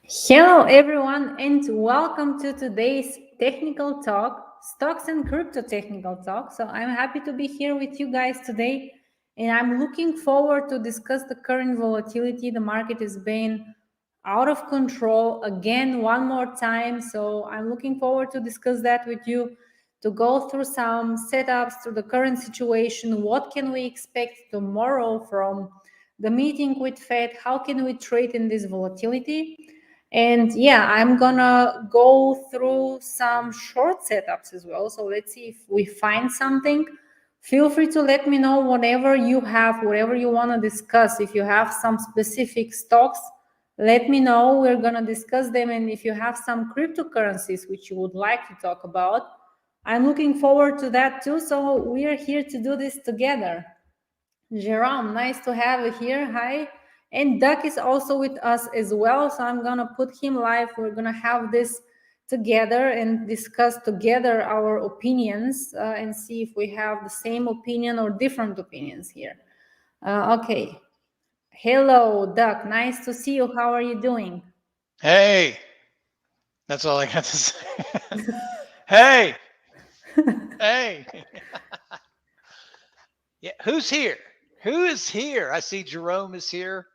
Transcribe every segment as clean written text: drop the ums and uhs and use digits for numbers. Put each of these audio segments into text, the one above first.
Hello, everyone, and welcome to today's technical talk, stocks and crypto technical talk. So I'm happy to be here with you guys today, and I'm looking forward to discuss the current volatility. The market has been out of control again one more time. So I'm looking forward to discuss that with you, to go through some setups to the current situation. What can we expect tomorrow from the meeting with Fed? How can we trade in this volatility? And yeah, I'm gonna go through some short setups as well. So let's see if we find something. Feel free to let me know whatever you have, whatever you want to discuss. If you have some specific stocks, let me know. We're gonna discuss them. And if you have some cryptocurrencies which you would like to talk about, I'm looking forward to that too. So we are here to do this together. Jerome, nice to have you here. Hi. And Duck is also with us as well. So I'm going to put him live. We're going to have this together and discuss together our opinions and see if we have the same opinion or different opinions here. Okay. Hello, Duck. Nice to see you. How are you doing? Hey, that's all I got to say. Hey, hey. Yeah, who's here? Who is here? I see Jerome is here.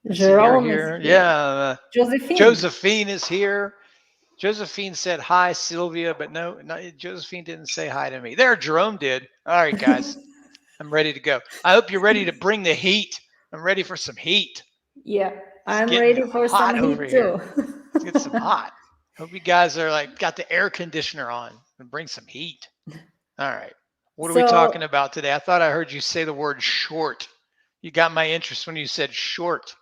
I see you're Jerome is here. here. Yeah, Josephine. Josephine is here. Josephine said hi, Sylvia, but no, Josephine didn't say hi to me. There, Jerome did. All right, guys, I'm ready to go. I hope you're ready to bring the heat. I'm ready for some heat. Yeah, It's I'm getting ready for hot some over heat here. too. Let's get some hot. Hope you guys are like got the air conditioner on and bring some heat. All right. What are we talking So about today? I thought I heard you say the word short. You got my interest when you said short.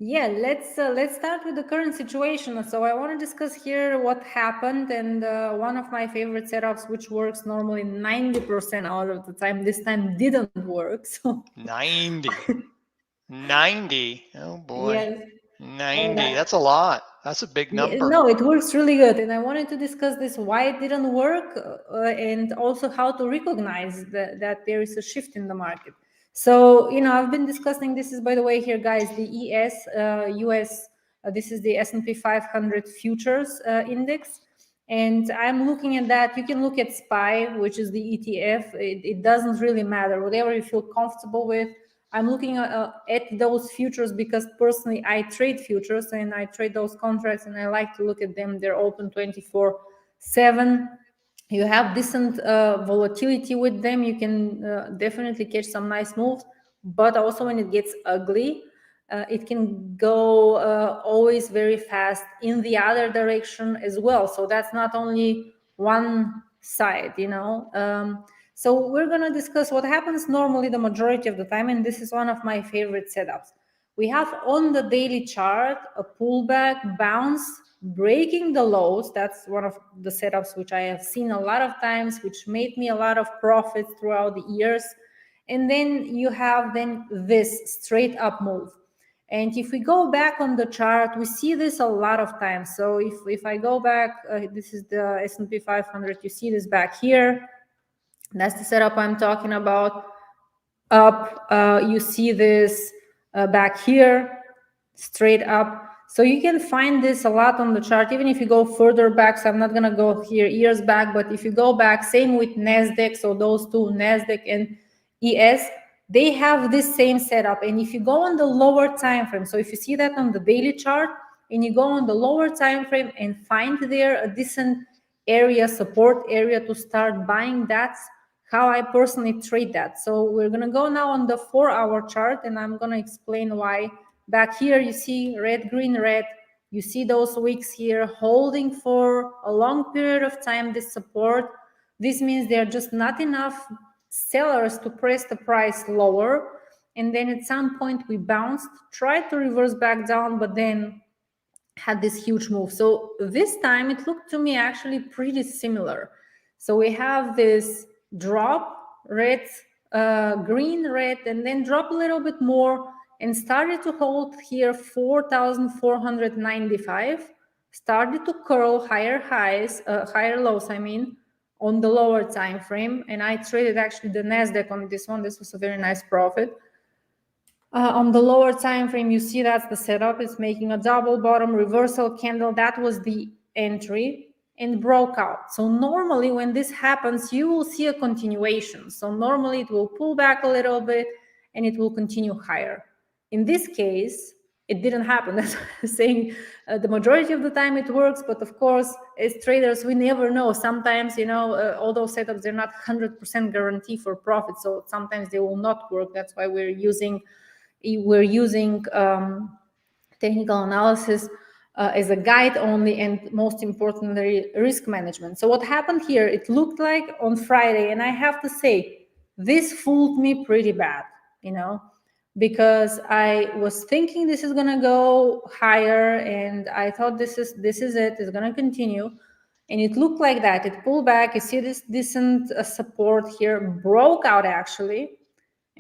yeah, let's start with the current situation. So I want to discuss here what happened, and one of my favorite setups, which works normally 90% out of the time, this time didn't work. So 90. 90. Oh boy. yes, and 90. That's a lot. That's a big yeah, number. no, it works really good. And I wanted to discuss this why it didn't work, and also how to recognize that there is a shift in the market. So, I've been discussing this is, by the way, here, guys, the US, this is the S&P 500 futures index. And I'm looking at that. You can look at SPY, which is the ETF. It doesn't really matter. Whatever you feel comfortable with. I'm looking at those futures because personally I trade futures and I trade those contracts and I like to look at them. They're open 24/7. You have decent volatility with them. You can definitely catch some nice moves, but also when it gets ugly, it can go always very fast in the other direction as well. So that's not only one side. So we're going to discuss what happens normally the majority of the time, and this is one of my favorite setups. We have on the daily chart a pullback, bounce, breaking the lows. That's one of the setups which I have seen a lot of times, which made me a lot of profits throughout the years. And then you have then this straight up move. And if we go back on the chart, we see this a lot of times. So if I go back, this is the S&P 500, you see this back here. That's the setup I'm talking about. Up, you see this back here, straight up. So you can find this a lot on the chart, even if you go further back. So I'm not going to go here years back, but if you go back, same with Nasdaq. So those two, Nasdaq and ES, they have this same setup. And if you go on the lower time frame, so if you see that on the daily chart and you go on the lower time frame and find there a decent area, support area to start buying, that's how I personally trade that. So we're going to go now on the 4-hour chart and I'm going to explain why. Back here, you see red, green, red. You see those wicks here holding for a long period of time, this support. This means there are just not enough sellers to press the price lower. And then at some point we bounced, tried to reverse back down, but then had this huge move. So this time it looked to me actually pretty similar. So we have this drop, red, green, red, and then drop a little bit more and started to hold here 4,495, started to curl higher highs, higher lows, I mean, on the lower time frame. And I traded actually the Nasdaq on this one. This was a very nice profit. On the lower time frame, you see that's the setup. It's making a double bottom reversal candle. That was the entry and broke out. So normally when this happens, you will see a continuation. So normally it will pull back a little bit and it will continue higher. In this case, it didn't happen. That's what I'm saying. The majority of the time it works, but of course, as traders, we never know. Sometimes, all those setups, they're not 100% guarantee for profit. So sometimes they will not work. That's why we're using technical analysis as a guide only, and most importantly, risk management. So what happened here, it looked like on Friday, and I have to say, this fooled me pretty bad, because I was thinking this is gonna go higher, and I thought this is it, it's gonna continue. And it looked like that. It pulled back. You see this decent support here, broke out actually,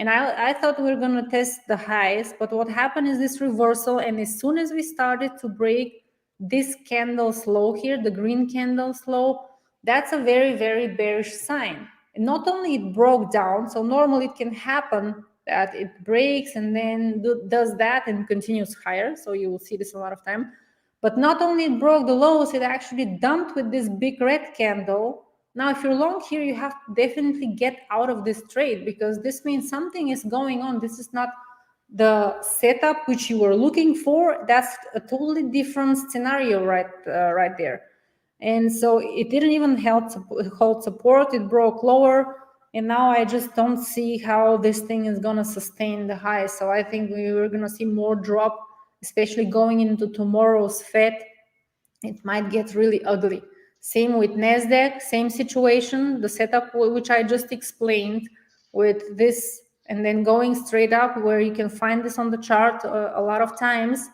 and I thought we were going to test the highs, but what happened is this reversal. And as soon as we started to break this candle slow here, the green candle slow, that's a very, very bearish sign. And not only it broke down, so normally it can happen that it breaks and then does that and continues higher. So you will see this a lot of time. But not only it broke the lows, it actually dumped with this big red candle. Now, if you're long here, you have to definitely get out of this trade, because this means something is going on. This is not the setup which you were looking for. That's a totally different scenario right there. And so it didn't even hold support. It broke lower. And now I just don't see how this thing is going to sustain the high. So I think we were going to see more drop, especially going into tomorrow's Fed. It might get really ugly. Same with Nasdaq, same situation, the setup which I just explained with this, and then going straight up, where you can find this on the chart a lot of times.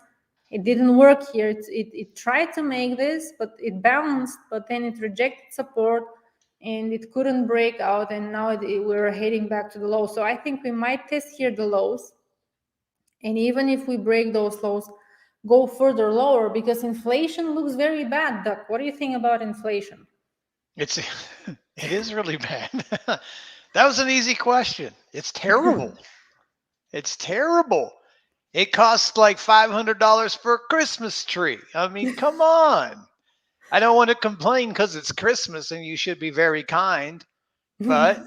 It didn't work here. It tried to make this, but it bounced, but then it rejected support and it couldn't break out, and now we're heading back to the low. So I think we might test here the lows, and even if we break those lows, go further lower, because inflation looks very bad. Duck, what do you think about inflation? It is really bad. That was an easy question. It's terrible. It's terrible. It costs like $500 for a Christmas tree. I mean, come on. I don't want to complain because it's Christmas and you should be very kind, but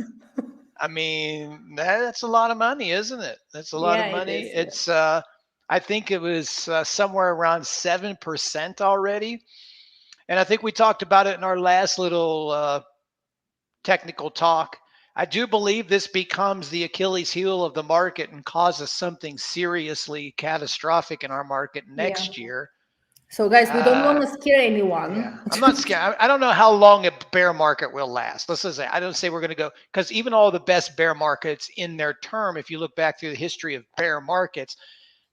I mean, that's a lot of money, isn't it? That's a lot of Yeah, it money. is. It's I think it was somewhere around 7% already. And I think we talked about it in our last little technical talk. I do believe this becomes the Achilles heel of the market and causes something seriously catastrophic in our market next year. So, guys, we don't want to scare anyone. Yeah, I'm not scared. I don't know how long a bear market will last. Let's just say, I don't say we're going to go, because even all the best bear markets in their term, if you look back through the history of bear markets,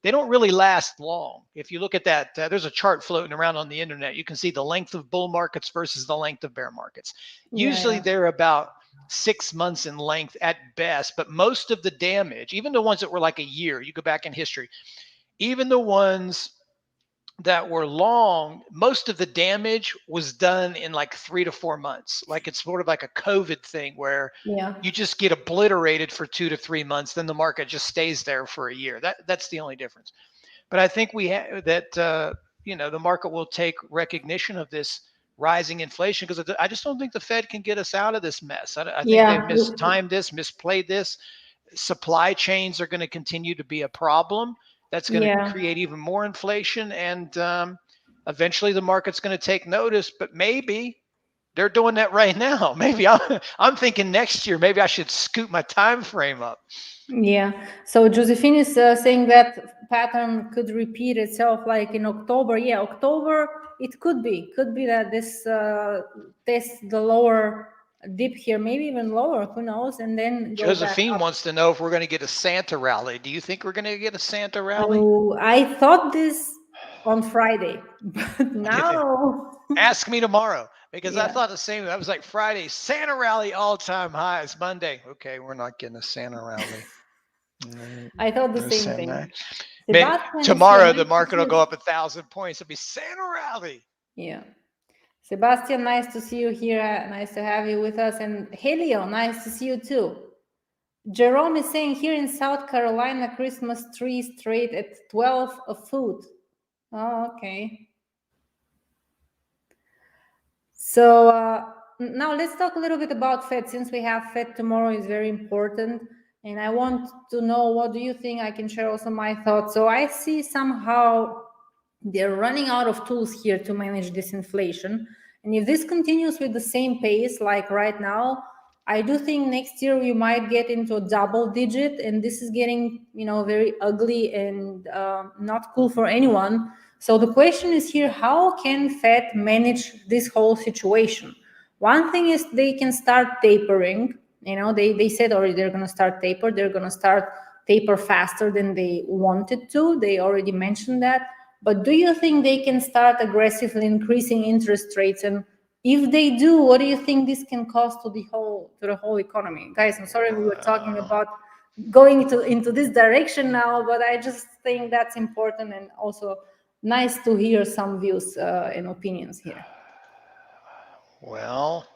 they don't really last long. If you look at that, there's a chart floating around on the internet. You can see the length of bull markets versus the length of bear markets. Usually they're about 6 months in length at best, but most of the damage, even the ones that were like a year, you go back in history, even the ones that were long, most of the damage was done in like 3 to 4 months. Like it's sort of like a COVID thing where you just get obliterated for 2 to 3 months, then the market just stays there for a year. That's the only difference. But I think the market will take recognition of this rising inflation, because I just don't think the Fed can get us out of this mess. I think they've mistimed this, misplayed this. Supply chains are going to continue to be a problem. That's going to create even more inflation, and eventually the market's going to take notice. But maybe they're doing that right now. Maybe I'm thinking next year, maybe I should scoot my time frame up. Yeah. So Josephine is saying that pattern could repeat itself like in October. Yeah, October, it could be that this tests the lower dip here, maybe even lower, who knows, and then go Josephine back up. wants to know if we're going to get a Santa rally. Do you think we're going to get a Santa rally? Oh, I thought this on Friday, but now ask me tomorrow, because I thought the same. I was like, Friday, Santa rally all-time highs. Monday, okay, we're not getting a Santa rally. I thought the same thing. Tomorrow the market will go up 1,000 points. It'll be Santa rally. Yeah. Sebastian, nice to see you here. Nice to have you with us. And Helio, nice to see you too. Jerome is saying here in South Carolina, Christmas trees trade at 12 a foot. Oh, okay. So now let's talk a little bit about Fed, since we have Fed tomorrow is very important. And I want to know, what do you think? I can share also my thoughts. So I see somehow they're running out of tools here to manage this inflation. And if this continues with the same pace like right now, I do think next year we might get into a double digit, and this is getting, very ugly and not cool for anyone. So the question is here, how can Fed manage this whole situation? One thing is they can start tapering. They said already they're going to start taper. They're going to start taper faster than they wanted to. They already mentioned that. But do you think they can start aggressively increasing interest rates? And if they do, what do you think this can cost to the whole economy? Guys, I'm sorry we were talking about going into this direction now, but I just think that's important, and also nice to hear some views and opinions here. Well,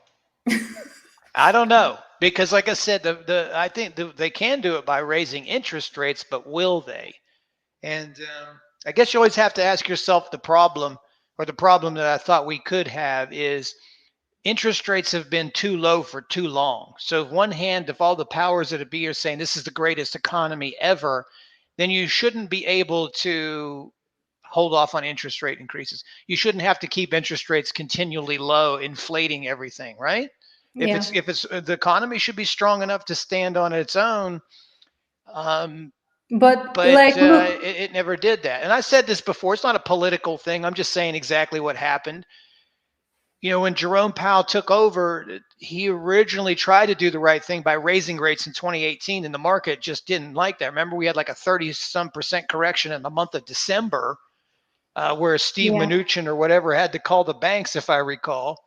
I don't know, because like I said, I think they can do it by raising interest rates, but will they? And I guess you always have to ask yourself the problem that I thought we could have is interest rates have been too low for too long. So on one hand, if all the powers that be are saying this is the greatest economy ever, then you shouldn't be able to hold off on interest rate increases. You shouldn't have to keep interest rates continually low, inflating everything, right? Yeah. If it's the economy should be strong enough to stand on its own. But But look, it never did that. And I said this before, it's not a political thing. I'm just saying exactly what happened. When Jerome Powell took over, he originally tried to do the right thing by raising rates in 2018, and the market just didn't like that. Remember, we had like a 30-some% correction in the month of December, where Steve Mnuchin or whatever had to call the banks, if I recall.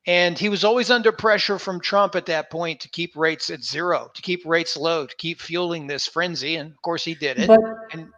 And he was always under pressure from Trump at that point to keep rates at zero, to keep rates low, to keep fueling this frenzy. And of course, he did it.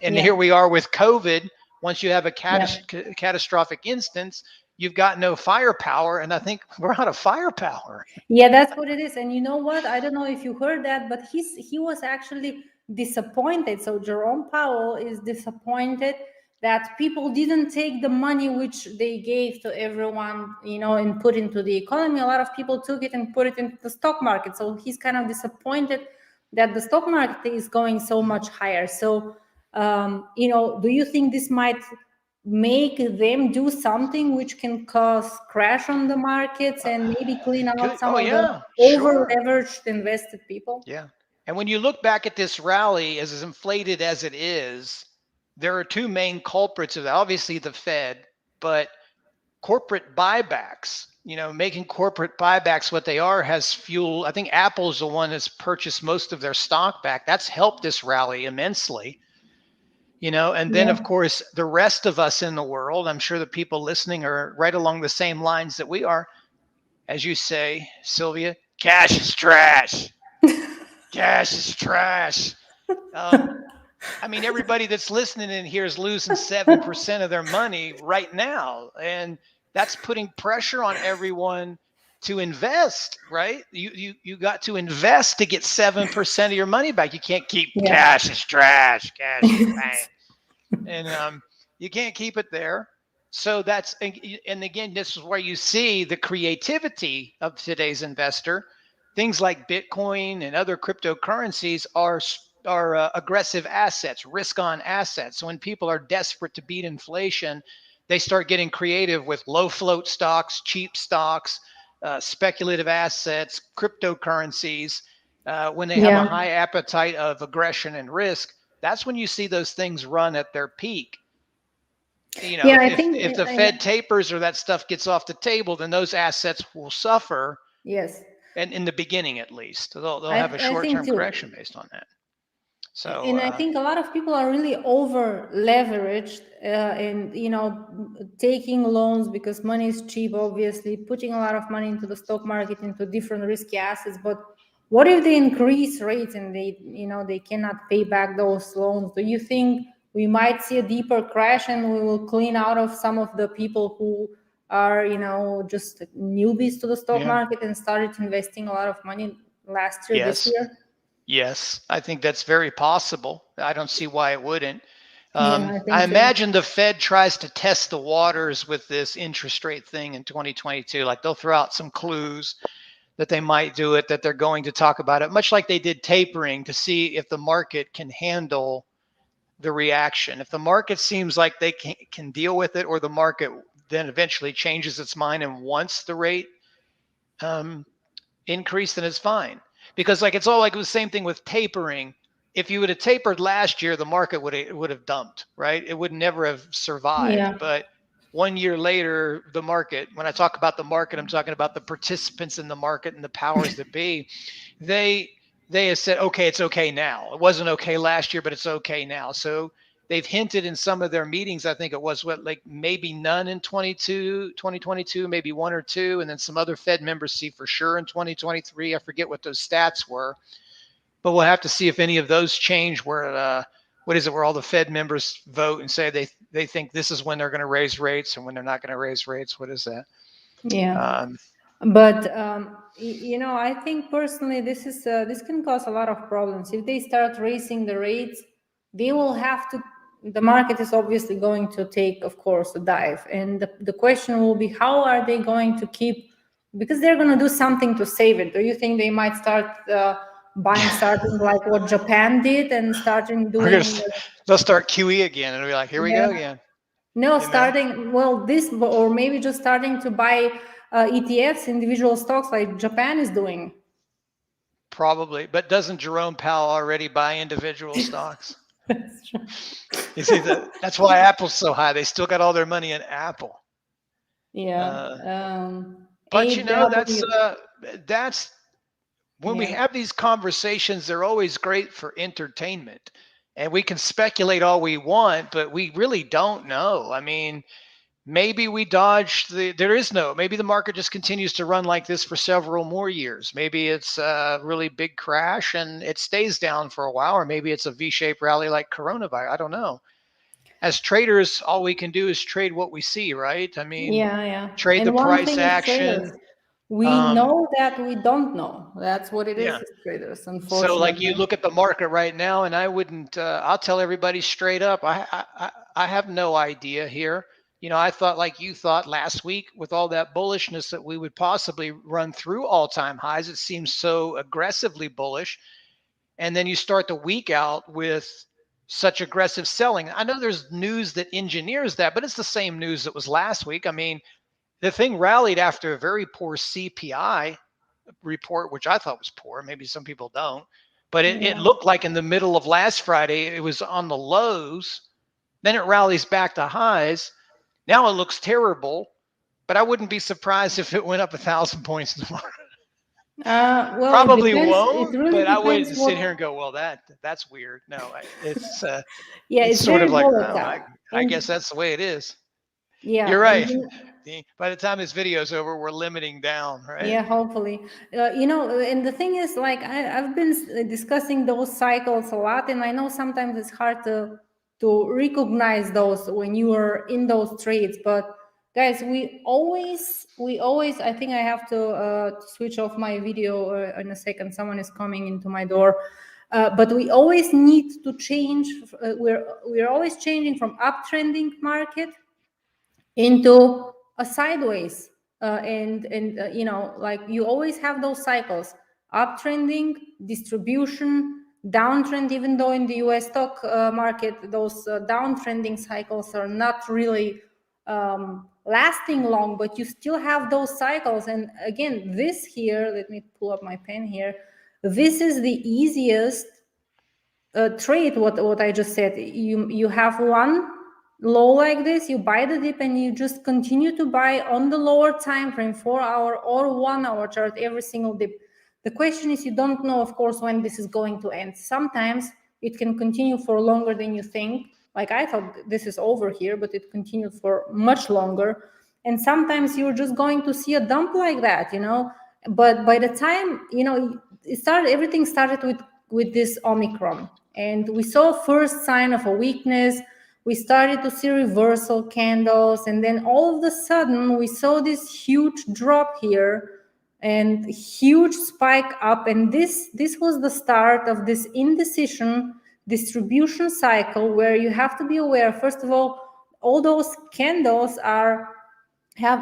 And here we are with COVID. Once you have a catastrophic instance, you've got no firepower. And I think we're out of firepower. Yeah, that's what it is. And you know what? I don't know if you heard that, but he was actually disappointed. So Jerome Powell is disappointed that people didn't take the money which they gave to everyone, and put into the economy. A lot of people took it and put it into the stock market. So he's kind of disappointed that the stock market is going so much higher. So, do you think this might make them do something which can cause crash on the markets and maybe clean out some of the over leveraged invested people? Yeah. And when you look back at this rally, as inflated as it is, there are two main culprits of that. Obviously the Fed, but corporate buybacks, making corporate buybacks what they are has fueled. I think Apple's the one that's purchased most of their stock back. That's helped this rally immensely. And then of course the rest of us in the world, I'm sure the people listening are right along the same lines that we are. As you say, Sylvia, cash is trash. Cash is trash. I mean, everybody that's listening in here is losing 7% of their money right now. And that's putting pressure on everyone to invest, right? You got to invest to get 7% of your money back. You can't keep cash is trash, cash is bang. And you can't keep it there. So and again, this is where you see the creativity of today's investor. Things like Bitcoin and other cryptocurrencies are aggressive assets, risk-on assets. So when people are desperate to beat inflation, they start getting creative with low float stocks, cheap stocks, speculative assets, cryptocurrencies. When they have a high appetite of aggression and risk, that's when you see those things run at their peak. If the Fed tapers or that stuff gets off the table, then those assets will suffer. Yes. And in the beginning, at least, they'll have a short-term correction based on that. So, and I think a lot of people are really over leveraged and, taking loans because money is cheap, obviously, putting a lot of money into the stock market, into different risky assets. But what if they increase rates and they cannot pay back those loans? Do you think we might see a deeper crash and we will clean out of some of the people who are, just newbies to the stock market and started investing a lot of money last year, this year? Yes, I think that's very possible. I don't see why it wouldn't. Yeah, I I think so. imagine the Fed tries to test the waters with this interest rate thing in 2022. Like they'll throw out some clues that they might do it, that they're going to talk about it, much like they did tapering to see if the market can handle the reaction. If the market seems like they can deal with it, or the market then eventually changes its mind and wants the rate um, increase, then it's fine. Because like it's all like the same thing with tapering. If you would have tapered last year, the market would have dumped, right? It would never have survived. Yeah. But 1 year later, the market, when I talk about the market, I'm talking about the participants in the market and the powers that be. They they have said, okay, it's okay now. It wasn't okay last year, but it's okay now. So they've hinted in some of their meetings, I think it was what, like maybe none in 2022, maybe one or two, and then some other Fed members see for sure in 2023. I forget what those stats were, but we'll have to see if any of those change where what is it, where all the Fed members vote and say they think this is when they're going to raise rates and when they're not going to raise rates. What is that? Yeah. Um, But I think personally, this can cause a lot of problems. If they start raising the rates, they will have to. The market is obviously going to take, of course, a dive, and the question will be, how are they going to keep? Because they're going to do something to save it. Do you think they might start buying, starting like what Japan did, and starting we're gonna doing? they'll start QE again and be like, here we Yeah. go again. No, You know, starting, well, this, or maybe just starting to buy ETFs, individual stocks, like Japan is doing. probably. But doesn't Jerome Powell already buy individual stocks? That's true. You see that's why Apple's so high. They still got all their money in Apple. Yeah. But AW. that's when we Yeah. have these conversations, they're always great for entertainment. And we can speculate all we want, but we really don't know. I mean, maybe we dodge maybe the market just continues to run like this for several more years. Maybe it's a really big crash and it stays down for a while, or maybe it's a V-shaped rally like coronavirus. I don't know. As traders, all we can do is trade what we see, right? I mean, Yeah. trade the And one price thing is traders, action. we Um, know that we don't know. That's what it is yeah. as traders, So like you unfortunately. look at the market right now, and I wouldn't. I'll tell everybody straight up. I have no idea here. I thought like you thought last week with all that bullishness that we would possibly run through all-time highs. It seems so aggressively bullish, and then you start the week out with such aggressive selling. I know there's news that engineers that, but it's the same news that was last week. I mean, the thing rallied after a very poor CPI report, which I thought was poor. Maybe some people don't, but it Yeah. looked like in the middle of last Friday, it was on the lows. Then it rallies back to highs. Now it looks terrible, but I wouldn't be surprised if it went up 1,000 points tomorrow. Well, it Probably depends. It won't, really but I depends wouldn't sit what. here and go, well, that's weird. No, Yeah, it's it's sort very of like, oh, volatile. I guess And that's the way it is. yeah, You're right. and By the time this video's over, we're limiting down, right? yeah, hopefully. And the thing is, like, I've been discussing those cycles a lot, and I know sometimes it's hard to recognize those when you are in those trades. But guys, we always. I think I have to switch off my video in a second. Someone is coming into my door. But we always need to change. We're always changing from uptrending market into a sideways, and like you always have those cycles: uptrending, distribution, downtrend. Even though in the US stock market those downtrending cycles are not really lasting long, but you still have those cycles. And again, this here, let me pull up my pen here, this is the easiest trade. What I just said, you have one low like this, you buy the dip, and you just continue to buy on the lower time frame, 4-hour or 1-hour chart, every single dip. The question is, you don't know, of course, when this is going to end. Sometimes it can continue for longer than you think. Like I thought this is over here, but it continued for much longer. And sometimes you're just going to see a dump like that, but by the time everything started with this Omicron, and we saw first sign of a weakness. We started to see reversal candles, and then all of a sudden we saw this huge drop here. and huge spike up. And this was the start of this indecision distribution cycle, where you have to be aware, first of all those candles have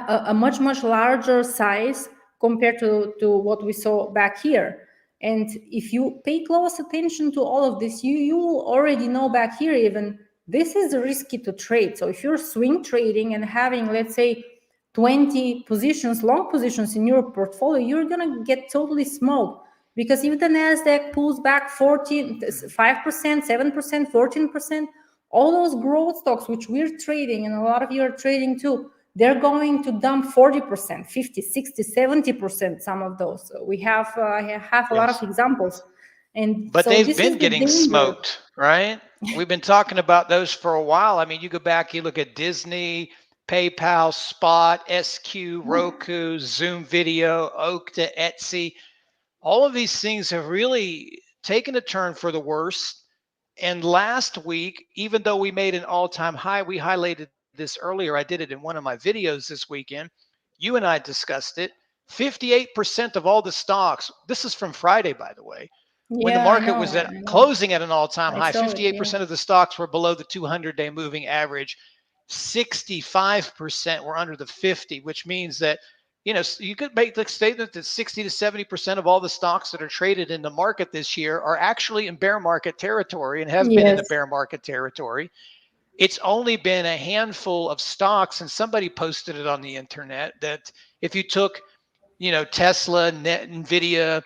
a much larger size compared to what we saw back here. And if you pay close attention to all of this, you will already know back here even this is risky to trade. So if you're swing trading and having, let's say, 20 positions, long positions in your portfolio, you're gonna get totally smoked. Because if the Nasdaq pulls back 5%, 7%, 14%, all those growth stocks which we're trading, and a lot of you are trading too, they're going to dump 40%, 50, 60, 70%, some of those. So we have a lot of examples. But so they've been getting smoked, right? We've been talking about those for a while. I mean, you go back, you look at Disney, PayPal, Spot, SQ, Roku, Zoom Video, Okta, Etsy. All of these things have really taken a turn for the worse. And last week, even though we made an all-time high, we highlighted this earlier. I did it in one of my videos this weekend. You and I discussed it. 58% of all the stocks, this is from Friday, by the way, when the market was closing at an all-time high, 58% of the stocks were below the 200-day moving average. 65% were under the 50, which means that, you could make the statement that 60 to 70% of all the stocks that are traded in the market this year are actually in bear market territory and have been in the bear market territory. It's only been a handful of stocks, and somebody posted it on the internet, that if you took, Tesla, Nvidia,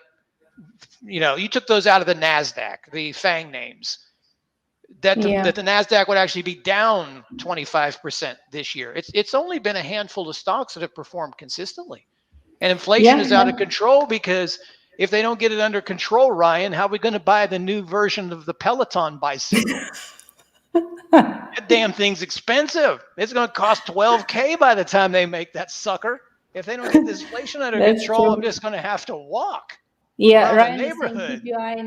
you took those out of the Nasdaq, the FANG names, that the Nasdaq would actually be down 25% this year. It's only been a handful of stocks that have performed consistently, and inflation is out of control. Because if they don't get it under control, Ryan, how are we going to buy the new version of the Peloton bicycle? That damn thing's expensive. It's going to cost $12,000 by the time they make that sucker. If they don't get this inflation under control, I'm just going to have to walk. Ryan is saying PPI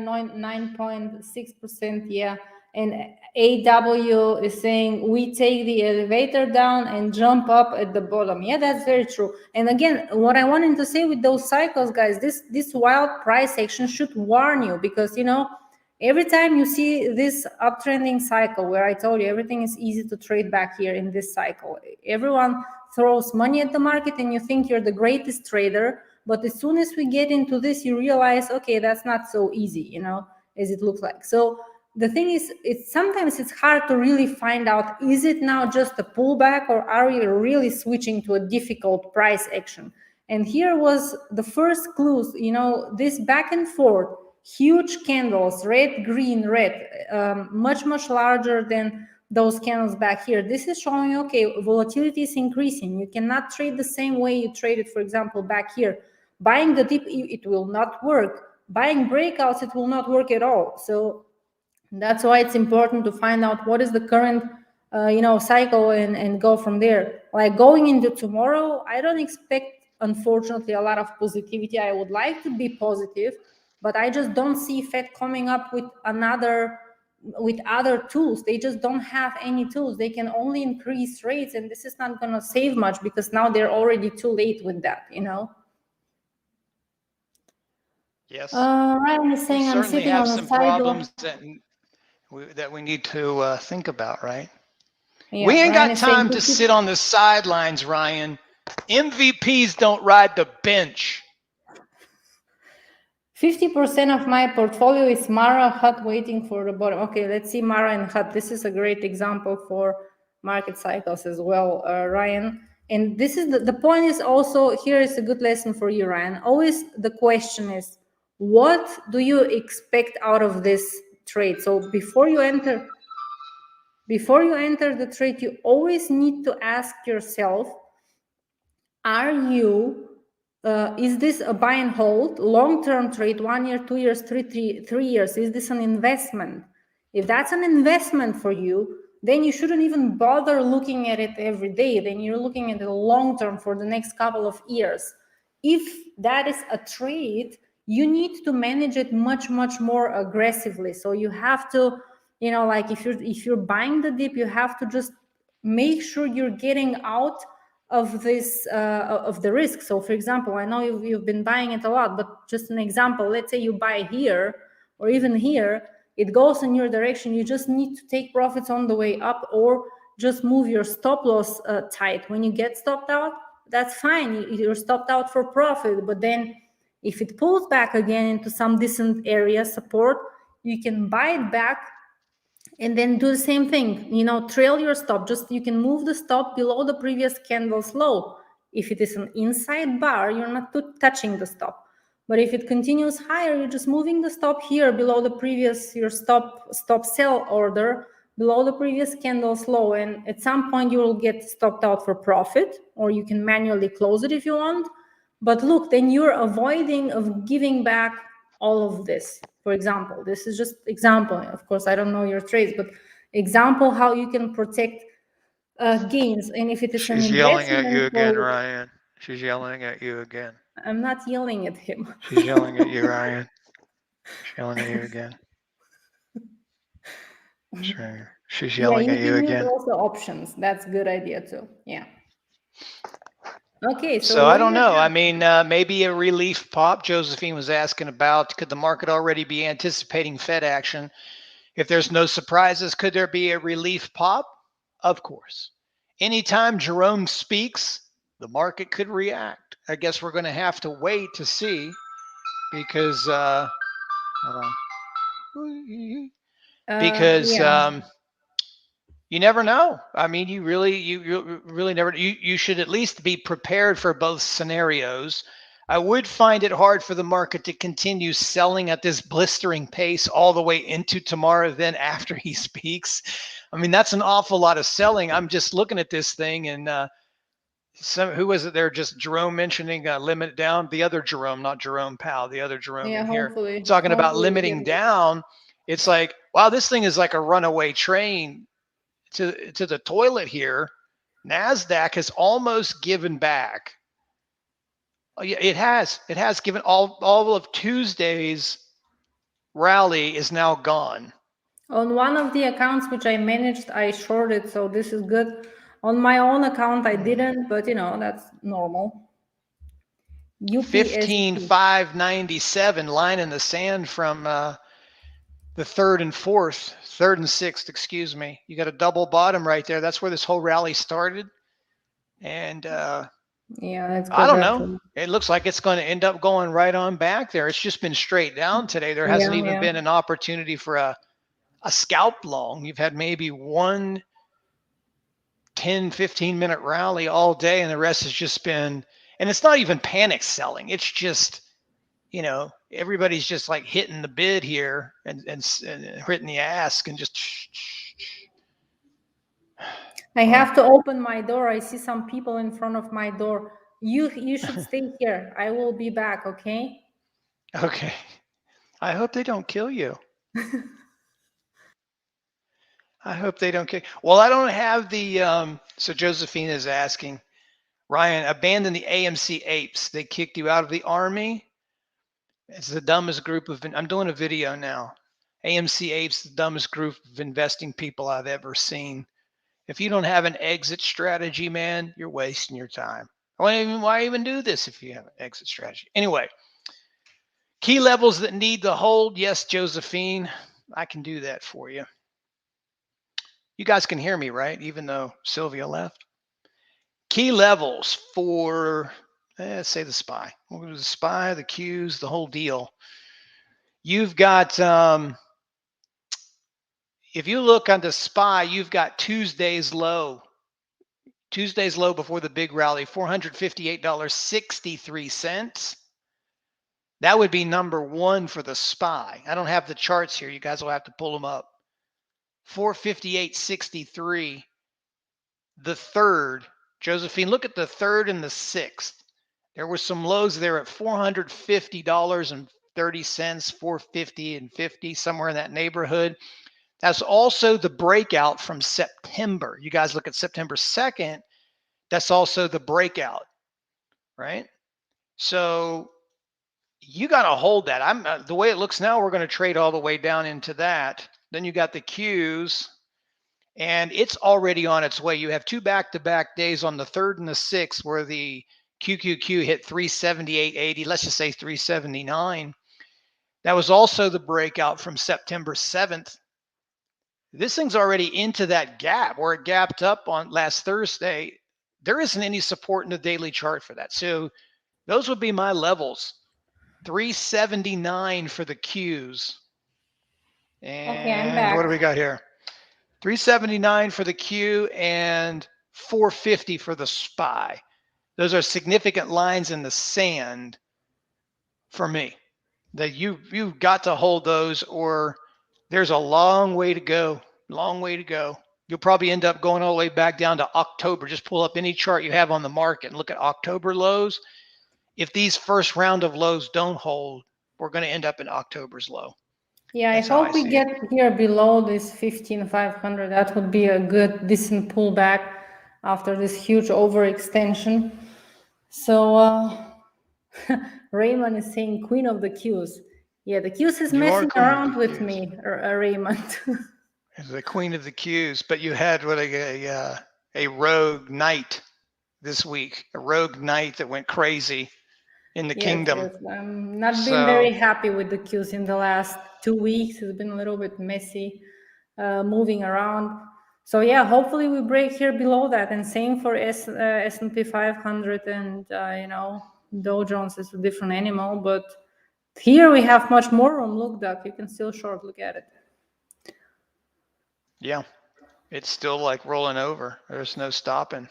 9.6%. And AW is saying we take the elevator down and jump up at the bottom. Yeah, that's very true. And again, what I wanted to say with those cycles, guys, this wild price action should warn you, because every time you see this uptrending cycle, where I told you everything is easy to trade back here in this cycle, everyone throws money at the market and you think you're the greatest trader. But as soon as we get into this, you realize, okay, that's not so easy, as it looks like. So the thing is, sometimes it's hard to really find out, is it now just a pullback, or are we really switching to a difficult price action? And here was the first clues, this back and forth, huge candles, red, green, red, much larger than those candles back here. This is showing, okay, volatility is increasing. You cannot trade the same way you traded, for example, back here. Buying the dip, it will not work. Buying breakouts, it will not work at all. So that's why it's important to find out what is the current cycle and go from there. Like going into tomorrow, I don't expect, unfortunately, a lot of positivity. I would like to be positive, but I just don't see Fed coming up with other tools. They just don't have any tools. They can only increase rates, and this is not going to save much, because now they're already too late with that, Yes. Ryan is saying I'm sitting on the problems that we need to think about, right? Yeah, we ain't got time to sit on the sidelines, Ryan. MVPs don't ride the bench. 50% of my portfolio is Mara, HUT waiting for the bottom. Okay, let's see Mara and HUT. This is a great example for market cycles as well, Ryan. And this is the point is also, here is a good lesson for you, Ryan. Always the question is, what do you expect out of this trade? So before you enter the trade, you always need to ask yourself, is this a buy and hold, long-term trade, 1 year, 2 years, 3 years? Is this an investment? If that's an investment for you, then you shouldn't even bother looking at it every day. Then you're looking at the long-term for the next couple of years. If that is a trade, you need to manage it much more aggressively. So you have to, like if you're buying the dip, you have to just make sure you're getting out of this of the risk. So for example, I know you've been buying it a lot, but just an example, let's say you buy here or even here, it goes in your direction. You just need to take profits on the way up, or just move your stop loss tight. When you get stopped out, that's fine, you're stopped out for profit. But then if it pulls back again into some decent area support, you can buy it back and then do the same thing, trail your stop. Just you can move the stop below the previous candle's low. If it is an inside bar, you're not touching the stop. But if it continues higher, you're just moving the stop here below the previous, your stop sell order below the previous candle's low. And at some point you will get stopped out for profit, or you can manually close it if you want. But look, then you're avoiding of giving back all of this. For example, this is just example. Of course, I don't know your trades, but example how you can protect gains. And if it is an She's yelling at you investment, again, Ryan. She's yelling at you again. I'm not yelling at him. She's yelling at you, Ryan. She's yelling at you again. Sure. She's yelling at you can use again. also options. That's a good idea too. Yeah. Okay, So I don't know. I mean, maybe a relief pop. Josephine was asking about, could the market already be anticipating Fed action? If there's no surprises, could there be a relief pop? Of course. Anytime Jerome speaks, the market could react. I guess we're going to have to wait to see, because hold on. Because you never know. I mean, you really never. You should at least be prepared for both scenarios. I would find it hard for the market to continue selling at this blistering pace all the way into tomorrow, then after he speaks. I mean, that's an awful lot of selling. I'm just looking at this thing, and who was it there? Just Jerome mentioning limit it down. The other Jerome, not Jerome Powell, the other Jerome in here, talking about limiting down. It's like, wow, this thing is like a runaway train to the toilet here. Nasdaq has almost given back. It has given all of Tuesday's rally is now gone. On one of the accounts which I managed, I shorted, so this is good. On my own account, I didn't, but that's normal. 15,597 line in the sand from the third and sixth, excuse me. You got a double bottom right there. That's where this whole rally started. And yeah, that's good. I don't know. It looks like it's going to end up going right on back there. It's just been straight down today. There hasn't even been an opportunity for a scalp long. You've had maybe one 10, 15-minute rally all day, and the rest has just been, and it's not even panic selling. It's just, everybody's just like hitting the bid here and hitting the ask and just. I have to open my door. I see some people in front of my door. You should stay here. I will be back, okay? Okay. I hope they don't kill you. I hope they don't kill. Well, I don't have the so Josephine is asking, Ryan, abandon the AMC apes. They kicked you out of the army. It's the dumbest group of, I'm doing a video now. AMC apes, the dumbest group of investing people I've ever seen. If you don't have an exit strategy, man, you're wasting your time. Why even do this if you have an exit strategy? Anyway, key levels that need to hold. Yes, Josephine, I can do that for you. You guys can hear me, right? Even though Sylvia left. Key levels for, say the SPY. We'll go to the SPY, the Qs, the whole deal. You've got, if you look on the SPY, you've got Tuesday's low. Tuesday's low before the big rally, $458.63. That would be number one for the SPY. I don't have the charts here. You guys will have to pull them up. 458.63. The third, Josephine, look at the third and the sixth. There were some lows there at $450.30, $450 and $50, somewhere in that neighborhood. That's also the breakout from September. You guys look at September 2nd. That's also the breakout, right? So you got to hold that. The way it looks now, we're going to trade all the way down into that. Then you got the Qs. and it's already on its way. You have two back-to-back days on the 3rd and the 6th where the QQQ hit 378.80. Let's just say 379. That was also the breakout from September 7th. This thing's already into that gap where it gapped up on last Thursday. There isn't any support in the daily chart for that. So those would be my levels. 379 for the Qs. And Okay, I'm back. what do we got here? 379 for the Q and 450 for the SPY. Those are significant lines in the sand for me. That you've got to hold those, or there's a long way to go. Long way to go. You'll probably end up going all the way back down to October. Just pull up any chart you have on the market and look at October lows. If these first round of lows don't hold, we're going to end up in October's low. Yeah, That's I how hope I we see get it. here below this 15,500. That would be a good, decent pullback after this huge overextension. So Raymond is saying Queen of the Qs. Yeah, the Qs is You are messing Queen of around the with Qs. me, Raymond. The Queen of the Qs, but you had what a rogue knight this week, a rogue knight that went crazy in the kingdom. Yes, I'm not been very happy with the Qs in the last 2 weeks. It's been a little bit messy, moving around. So yeah, hopefully we break here below that, and same for S&P 500, and Dow Jones is a different animal, but here we have much more room. Look, Doc, you can still short look at it. Yeah, it's still like rolling over. There's no stopping.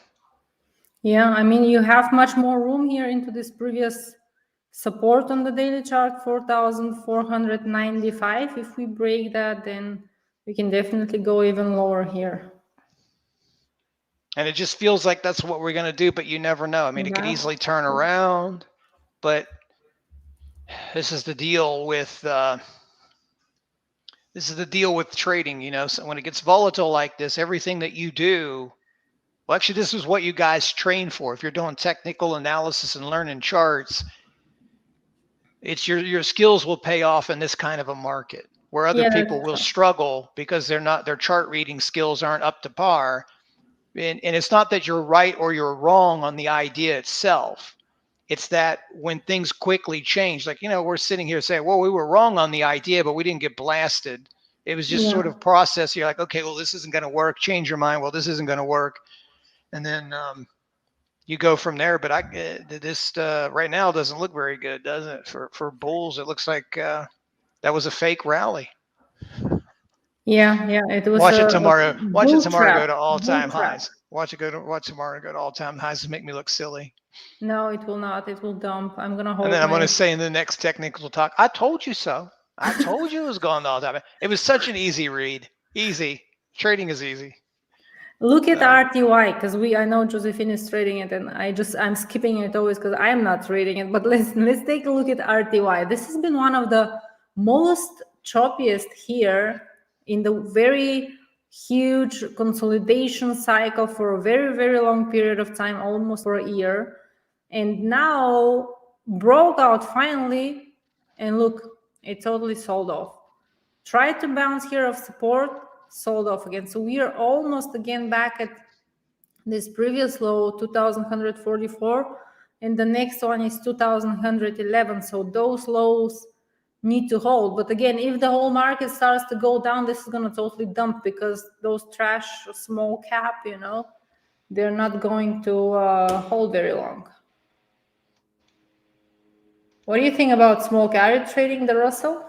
Yeah, I mean, you have much more room here into this previous support on the daily chart, 4,495. If we break that, then we can definitely go even lower here. And it just feels like that's what we're going to do, but you never know. I mean, it could easily turn around, but this is the deal with trading. So when it gets volatile like this, everything that you do, well, actually, this is what you guys train for. If you're doing technical analysis and learning charts, it's your skills will pay off in this kind of a market where other people will struggle because their chart reading skills aren't up to par. And it's not that you're right or you're wrong on the idea itself. It's that when things quickly change, like, we're sitting here saying, well, we were wrong on the idea, but we didn't get blasted. It was just sort of process. You're like, okay, well, this isn't going to work. Change your mind. Well, this isn't going to work. And then you go from there. But this right now doesn't look very good, does it? For bulls, it looks like that was a fake rally. Yeah, it was. Watch it tomorrow. Watch it tomorrow go to all-time highs. Watch tomorrow go to all-time highs and make me look silly. No, it will not. It will dump. I'm gonna hold. And then I'm gonna say in the next technical talk, I told you so. I told you it was going to all-time. It was such an easy read. Easy. Trading is easy. Look at RTY, because I know Josephine is trading it, and I'm skipping it always because I am not trading it. But let's take a look at RTY. This has been one of the most choppiest here in the very huge consolidation cycle for a very, very long period of time, almost for a year, and now broke out finally, and look, it totally sold off. Tried to bounce here of support, sold off again. So we are almost again back at this previous low, 2,144, and the next one is 2,111. So those lows need to hold. But again, if the whole market starts to go down, this is going to totally dump, because those trash small cap, they're not going to hold very long. What do you think about small cap? Are you trading the Russell?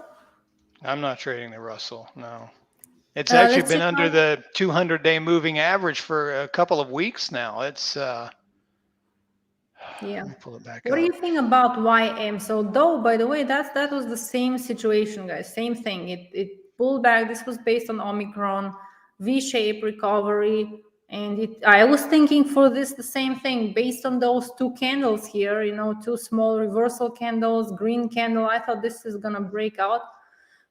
I'm not trading the Russell, no. It's actually been under the 200-day moving average for a couple of weeks now. It's yeah. Pull it back what up. do you think about YM? So though, by the way, that was the same situation, guys. Same thing. It pulled back. This was based on Omicron, V-shaped recovery. And I was thinking for this the same thing based on those two candles here, two small reversal candles, green candle. I thought this is gonna break out,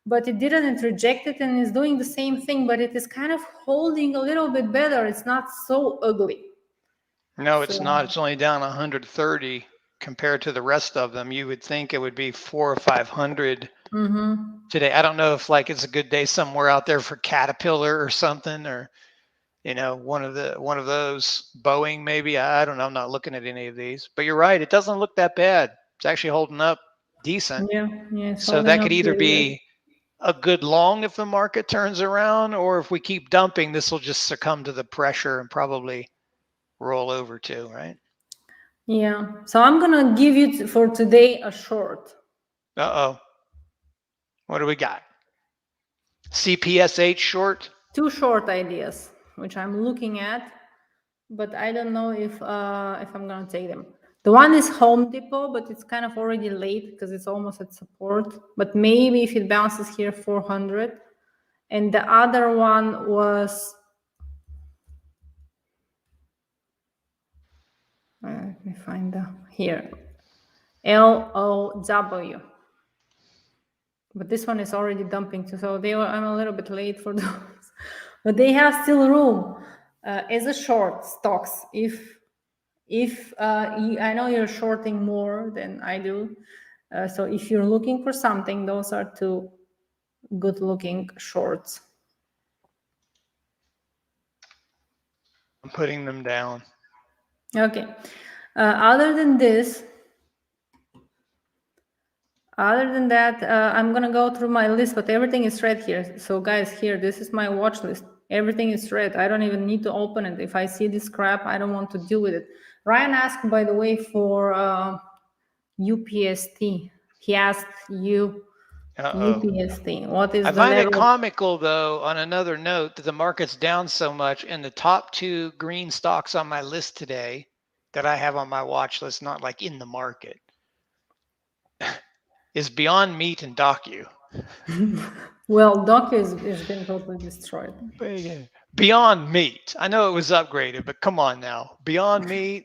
but it didn't. It rejected and is doing the same thing, but it is kind of holding a little bit better. It's not so ugly. No, it's not. It's only down 130 compared to the rest of them. You would think it would be 400 or 500 today. I don't know if it's a good day somewhere out there for Caterpillar or something, or one of those, Boeing maybe. I don't know. I'm not looking at any of these, but you're right. It doesn't look that bad. It's actually holding up decent. Yeah, it's So holding that up could either pretty good. be a good long if the market turns around, or if we keep dumping, this will just succumb to the pressure and probably roll over too, right? Yeah. So I'm gonna give you for today a short. Uh-oh. What do we got? CPSH short? 2 short ideas, which I'm looking at, but I don't know if I'm gonna take them. The one is Home Depot, but it's kind of already late because it's almost at support. But maybe if it bounces here, 400. And the other one was let me find here, LOW. But this one is already dumping too, so I'm a little bit late for those. But they have still room as a short stocks. If I know you're shorting more than I do, so if you're looking for something, those are 2 good looking shorts. I'm putting them down. Okay. Other than that, I'm gonna go through my list, but everything is red here. So guys, here, this is my watch list. Everything is red. I don't even need to open it. If I see this crap, I don't want to deal with it. Ryan asked, by the way, for UPST. He asked you UPST. What is I the find it level? comical, though, on another note, that the market's down so much, and the top 2 green stocks on my list today that I have on my watch list, not like in the market, is Beyond Meat and Docu. Well, Doc has been totally destroyed. Beyond Meat. I know it was upgraded, but come on now. Beyond Meat?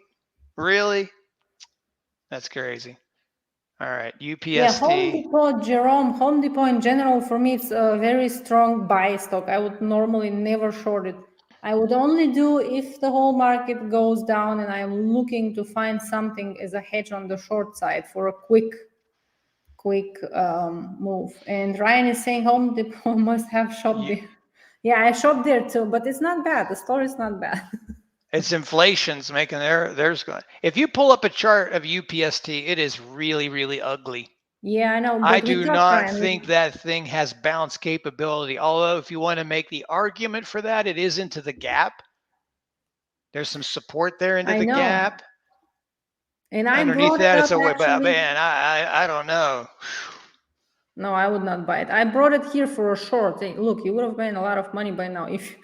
Really? That's crazy. All right, UPST. Yeah, Home Depot, Jerome, Home Depot in general, for me, it's a very strong buy stock. I would normally never short it. I would only do if the whole market goes down and I'm looking to find something as a hedge on the short side for a quick move. And Ryan is saying Home Depot must have shopped there. Yeah, I shopped there too, but it's not bad. The store is not bad. It's inflation's making theirs going. If you pull up a chart of UPST, it is really, really ugly. Yeah, I know. But I do not think that thing has bounce capability. Although, if you want to make the argument for that, it is into the gap. There's some support there into the gap. And I underneath brought that, it it's up, a actually. man. I don't know. No, I would not buy it. I brought it here for a short. Hey, look, you would have made a lot of money by now if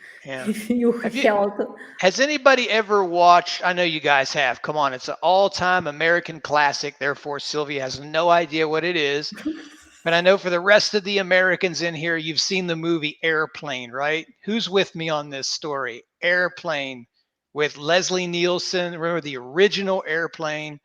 you held. Has anybody ever watched? I know you guys have. Come on, it's an all-time American classic. Therefore, Sylvia has no idea what it is. But I know for the rest of the Americans in here, you've seen the movie Airplane, right? Who's with me on this story? Airplane with Leslie Nielsen. Remember the original Airplane?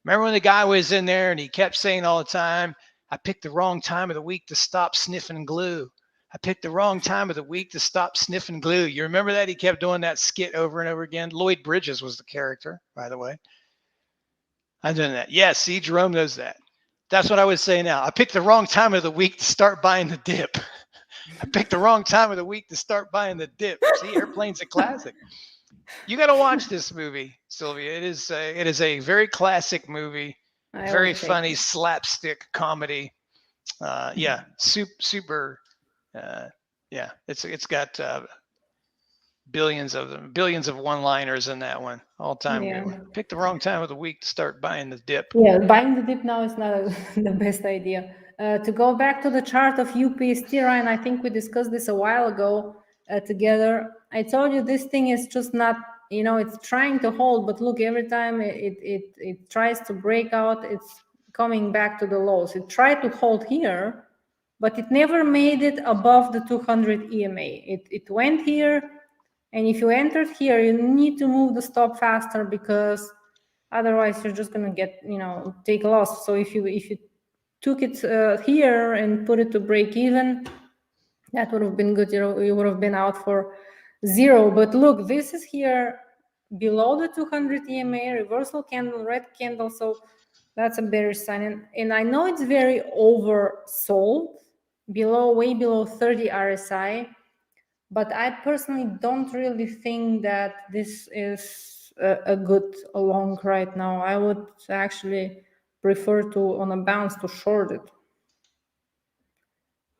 Remember when the guy was in there and he kept saying all the time, I picked the wrong time of the week to stop sniffing glue. I picked the wrong time of the week to stop sniffing glue. You remember that? He kept doing that skit over and over again. Lloyd Bridges was the character, by the way. I'm doing that. Yes, see, Jerome knows that. That's what I would say now. I picked the wrong time of the week to start buying the dip. I picked the wrong time of the week to start buying the dip. See, Airplane's a classic. You got to watch this movie, Sylvia. It is a very classic movie, very funny slapstick comedy. Yeah, super. Yeah, it's got billions of one-liners in that one. All time good one. Pick the wrong time of the week to start buying the dip. Yeah, buying the dip now is not the best idea. To go back to the chart of UPST, Ryan, I think we discussed this a while ago together. I told you this thing is just not, it's trying to hold, but look, every time it tries to break out, it's coming back to the lows. It tried to hold here, but it never made it above the 200 EMA. It went here, and if you entered here, you need to move the stop faster because otherwise you're just gonna get, take a loss. So if you took it here and put it to break even, that would have been good. You would have been out for 0. But look, this is here below the 200 EMA, reversal candle, red candle. So that's a bearish sign. And I know it's very oversold, way below 30 RSI. But I personally don't really think that this is a good long right now. I would actually prefer to, on a bounce, to short it.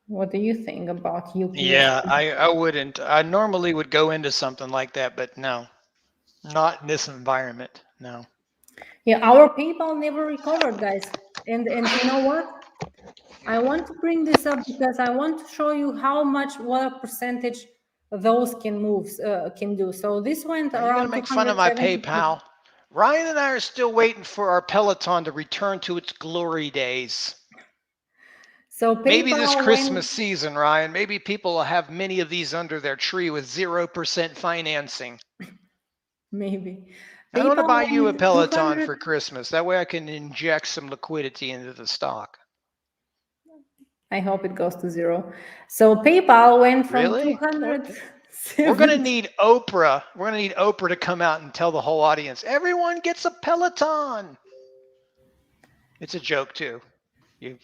What do you think about UPS? Yeah, I wouldn't. I normally would go into something like that, but no, not in this environment. No. Yeah, our PayPal never recovered, guys. And you know what? I want to bring this up because I want to show you how much, what a percentage those can move, can do. So this went Are you going to around make fun of my 270. PayPal? Ryan and I are still waiting for our Peloton to return to its glory days. So Maybe this PayPal went, Christmas season, Ryan, maybe people will have many of these under their tree with 0% financing. maybe. I want to buy PayPal you a went Peloton 200. for Christmas. That way I can inject some liquidity into the stock. I hope it goes to zero. So PayPal went from Really? 270. We're going to need Oprah. We're going to need Oprah to come out and tell the whole audience, everyone gets a Peloton. It's a joke too. Okay.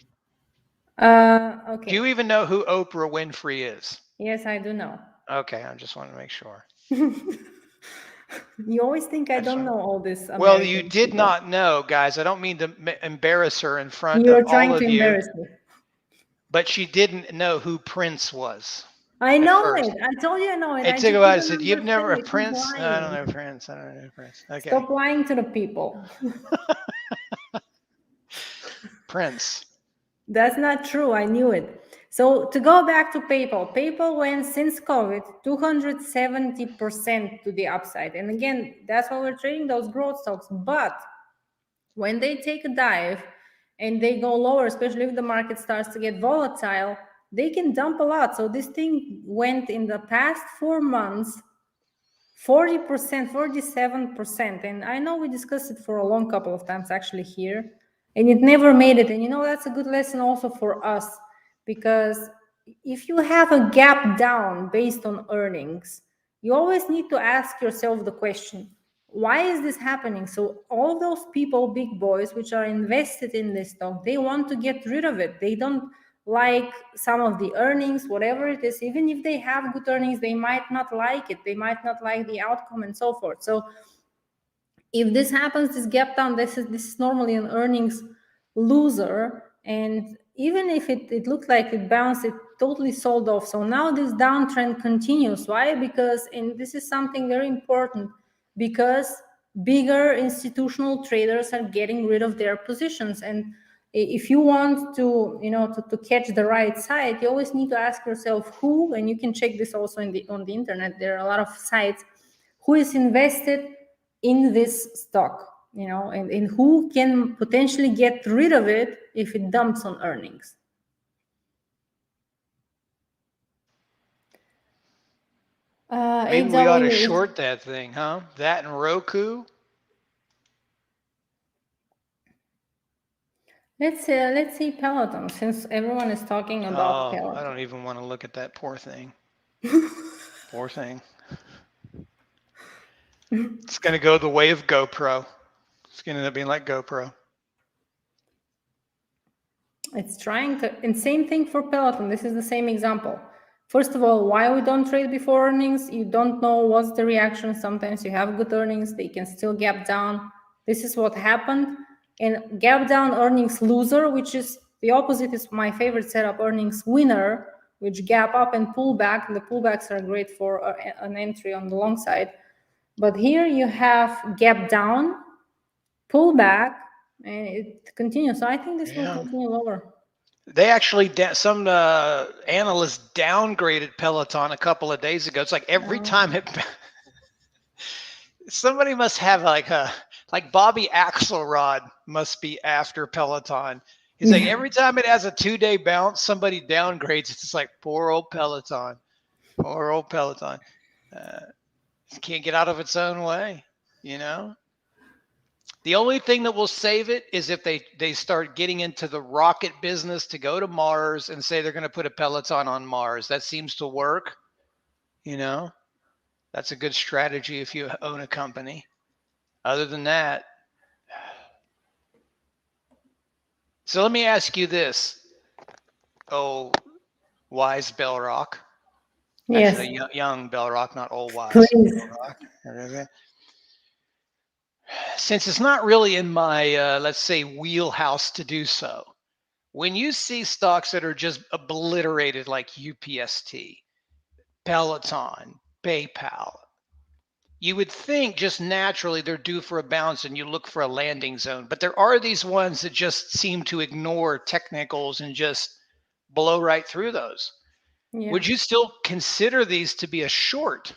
Do you even know who Oprah Winfrey is? Yes, I do know. Okay, I just want to make sure. You always think I don't know all this Well, you American did people. not know, guys. I don't mean to embarrass her in front of You're all trying of to you, embarrass me. but she didn't know who Prince was I at know first. it. I told you I know it. I I took a just while. I didn't said, "You've never understand a it. Keep Prince? No, I don't lying. know Prince. I don't know Prince." Okay, Stop lying to the people. Prince. That's not true. I knew it. So to go back to PayPal, PayPal went since COVID 270% to the upside. And again, that's why we're trading those growth stocks. But when they take a dive and they go lower, especially if the market starts to get volatile, they can dump a lot. So this thing went in the past 4 months 40%, 47%. And I know we discussed it for a long couple of times actually here, and it never made it. And you know, that's a good lesson also for us, because if you have a gap down based on earnings, you always need to ask yourself the question, why is this happening? So all those people, big boys, which are invested in this stock, they want to get rid of it. They don't like some of the earnings, whatever it is. Even if they have good earnings, they might not like it. They might not like the outcome and so forth. So if this happens, this gap down, this is normally an earnings loser. And even if it looked like it bounced, it totally sold off. So now this downtrend continues. Why? Because, and this is something very important, because bigger institutional traders are getting rid of their positions. And if you want to, to catch the right side, you always need to ask yourself who, and you can check this also on the internet. There are a lot of sites, who is invested in this stock, and who can potentially get rid of it if it dumps on earnings. Maybe we ought to short that thing, huh? That and Roku. Let's see Peloton, since everyone is talking about Peloton. I don't even want to look at that poor thing. Poor thing. It's going to go the way of GoPro. It's going to end up being like GoPro. It's trying to, and same thing for Peloton. This is the same example. First of all, why we don't trade before earnings? You don't know what's the reaction. Sometimes you have good earnings, they can still gap down. This is what happened. And gap down earnings loser, which is the opposite, is my favorite setup, earnings winner, which gap up and pull back. The pullbacks are great for an entry on the long side. But here you have gap down, pull back, and it continues. So I think this will continue lower. They actually, some analysts downgraded Peloton a couple of days ago. It's like every time somebody must have like Bobby Axelrod must be after Peloton. He's like, every time it has a 2-day bounce, somebody downgrades. It's just like, poor old Peloton. Poor old Peloton. Can't get out of its own way, The only thing that will save it is if they start getting into the rocket business to go to Mars and say they're going to put a Peloton on Mars. That seems to work. That's a good strategy if you own a company. Other than that. So let me ask you this. Oh, wise Bell Rock. Yes, Actually, young Bell Rock, not old wise please. Bell Rock. Since it's not really in my, let's say, wheelhouse to do so, when you see stocks that are just obliterated like UPST, Peloton, PayPal, you would think just naturally they're due for a bounce and you look for a landing zone. But there are these ones that just seem to ignore technicals and just blow right through those. Yeah. Would you still consider these to be a short,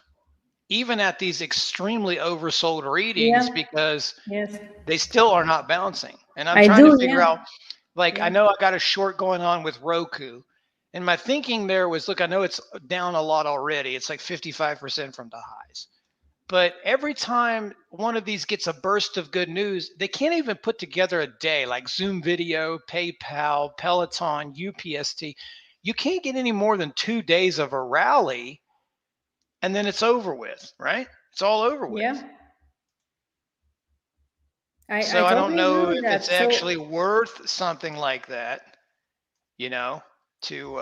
even at these extremely oversold readings, Yeah. because Yes. they still are not bouncing? And I'm I trying to do. figure Yeah. out, like, I Yeah. know I got a short going on with Roku. And my thinking there was, look, I know it's down a lot already. It's like 55% from the highs. But every time one of these gets a burst of good news, they can't even put together a day like Zoom Video, PayPal, Peloton, UPST. You can't get any more than 2 days of a rally and then it's over with, right? It's all over with. Yeah. I So I don't totally agree know with if it's that. actually So worth something like that, you know, to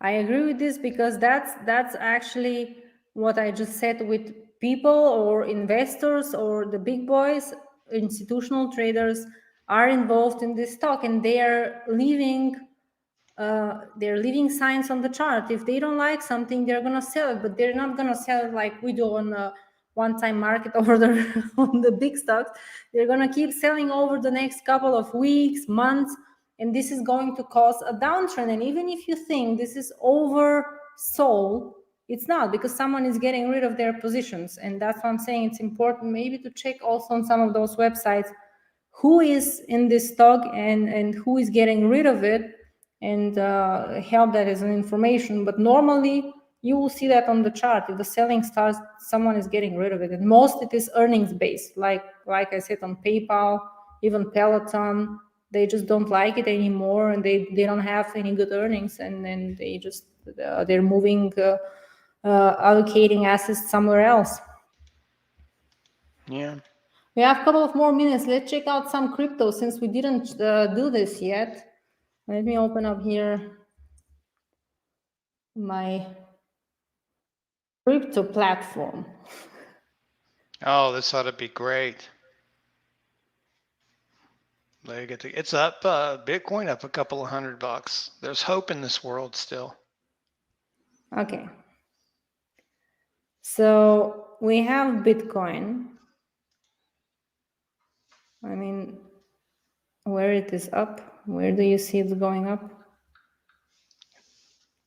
I agree with this because that's actually what I just said with people or investors or the big boys, institutional traders are involved in this stock and they're leaving signs on the chart. If they don't like something, they're gonna sell it, but they're not gonna sell it like we do on a one-time market order on the big stocks. They're gonna keep selling over the next couple of weeks, months, and this is going to cause a downtrend. And even if you think this is oversold, it's not, because someone is getting rid of their positions. And that's why I'm saying it's important maybe to check also on some of those websites who is in this stock and who is getting rid of it, and help that as an information. But normally you will see that on the chart. If the selling starts, someone is getting rid of it, and most it is earnings based, like I said, on PayPal, even Peloton. They just don't like it anymore, and they don't have any good earnings, and then they just they're moving allocating assets somewhere else. yeah. We have a couple of more minutes. Let's check out some crypto since we didn't do this yet. Let me open up here my crypto platform. Oh, this ought to be great. It's up, Bitcoin up a couple of $100. There's hope in this world still. Okay. So we have Bitcoin. I mean, where it is up? Where do you see it going up?